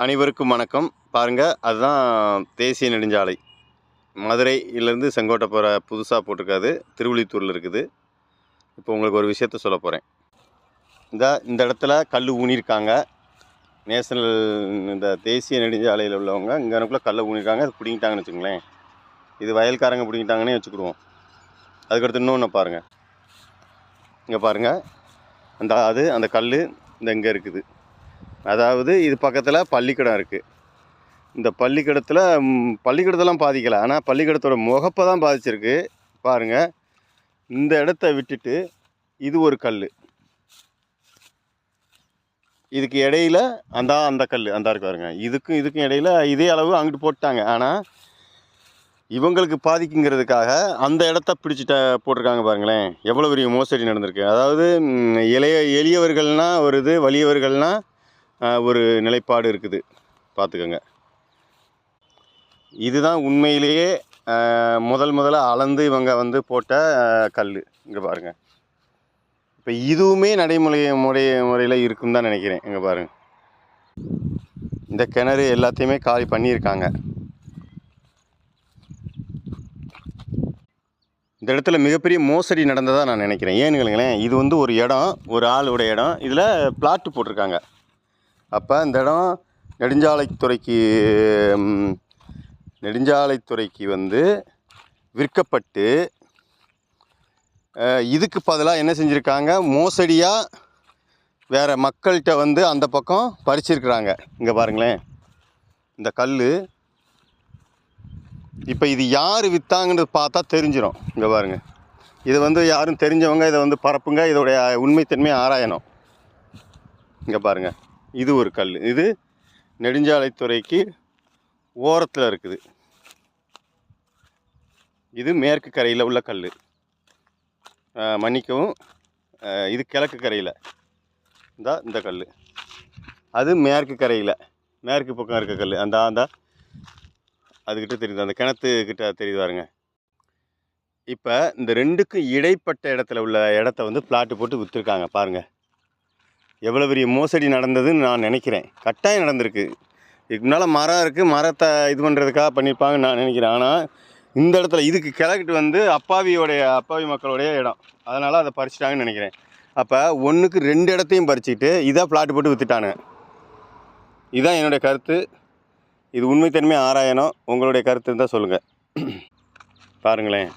அனைவருக்கும் வணக்கம். பாருங்கள், அதுதான் தேசிய நெடுஞ்சாலை. மதுரையிலேருந்து செங்கோட்டை போகிற புதுசாக போட்டிருக்காது, திருவிழித்தூரில் இருக்குது. இப்போ உங்களுக்கு ஒரு விஷயத்த சொல்ல போகிறேன். இந்த இடத்துல கல் ஊனியிருக்காங்க. நேஷனல் இந்த தேசிய நெடுஞ்சாலையில் உள்ளவங்க இங்கே எனக்குள்ளே கல்லை ஊனியிருக்காங்க. அது பிடிங்கிட்டாங்கன்னு வச்சுங்களேன். இது வயல்காரங்க பிடிங்கிட்டாங்கன்னே வச்சுக்கிடுவோம். அதுக்கடுத்து இன்னொன்று பாருங்கள். இங்கே பாருங்கள், அந்த கல் இங்கே இருக்குது. அதாவது இது பக்கத்தில் பள்ளிக்கூடம் இருக்குது. இந்த பள்ளிக்கூடத்தெல்லாம் பாதிக்கலை, ஆனால் பள்ளிக்கூடத்தோட முகப்பை தான் பாதிச்சிருக்கு. பாருங்கள், இந்த இடத்த விட்டுட்டு இது ஒரு கல், இதுக்கு இடையில அந்த கல் இருக்கு பாருங்க. இதுக்கும் இடையில இதே அளவு அங்கிட்டு போட்டாங்க. ஆனால் இவங்களுக்கு பாதிக்குங்கிறதுக்காக அந்த இடத்த போட்டிருக்காங்க. பாருங்களேன், எவ்வளோ பெரிய மோசடி நடந்திருக்கு. அதாவது எளியவர்கள்னால் ஒரு இது, வலியவர்கள்னால் ஒரு நிலைப்பாடு இருக்குது. பார்த்துக்கோங்க. இதுதான் உண்மையிலேயே முதல்ல அளந்து இவங்க போட்ட கல். இங்கே பாருங்கள். இப்போ இதுவுமே முறையில் இருக்குன்னு தான் நினைக்கிறேன். இங்கே பாருங்கள், இந்த கிணறு எல்லாத்தையுமே காலி பண்ணியிருக்காங்க. இந்த இடத்துல மிகப்பெரிய மோசடி நடந்ததாக நான் நினைக்கிறேன். ஏன்னுங்களேன், இது ஒரு இடம், ஒரு ஆளுடைய இடம். இதில் பிளாட்டு போட்டிருக்காங்க. அப்போ இந்த இடம் நெடுஞ்சாலைத்துறைக்கு விற்கப்பட்டு இதுக்கு பதிலாக என்ன செஞ்சுருக்காங்க, மோசடியாக வேறு மக்கள்கிட்ட அந்த பக்கம் பறிச்சிருக்கிறாங்க. இங்கே பாருங்களேன், இந்த கல். இப்போ இது யார் விற்றாங்கன்னு பார்த்தா தெரிஞ்சிடும். இங்கே பாருங்கள், இதை யாரும் தெரிஞ்சவங்க இதை பரப்புங்க, இதோடைய உண்மைத்தன்மையை ஆராயணும். இங்கே பாருங்கள், இது ஒரு கல். இது நெடுஞ்சாலைத்துறைக்கு ஓரத்தில் இருக்குது. இது மேற்கு கரையில் உள்ள கல். மன்னிக்கவும், இது கிழக்கு கரையில் இந்த கல். அது மேற்கு கரையில், மேற்கு பக்கம் இருக்க கல். அதுக்கிட்ட தெரியுது, அந்த கிணத்துக்கிட்ட தெரியுது பாருங்க. இப்போ இந்த ரெண்டுக்கும் இடைப்பட்ட இடத்த பிளாட்டு போட்டு விற்றுருக்காங்க. பாருங்கள், எவ்வளோ பெரிய மோசடி நடந்ததுன்னு நான் நினைக்கிறேன். கட்டாயம் நடந்திருக்கு. இதுக்கு முன்னால் மரம் இருக்குது, மரத்தை இது பண்ணுறதுக்காக பண்ணியிருப்பாங்கன்னு நான் நினைக்கிறேன். ஆனால் இந்த இடத்துல இதுக்கு கிழக்கிட்டு அப்பாவி மக்களுடைய இடம், அதனால் அதை பறிச்சிட்டாங்கன்னு நினைக்கிறேன். அப்போ ஒன்றுக்கு 2 இடத்தையும் பறிச்சுக்கிட்டு இதாக பிளாட்டு போட்டு விற்றுட்டானு. இதுதான் என்னுடைய கருத்து. இது உண்மைத்தன்மையை ஆராயணும். உங்களுடைய கருத்து இருந்தால் சொல்லுங்கள். பாருங்களேன்.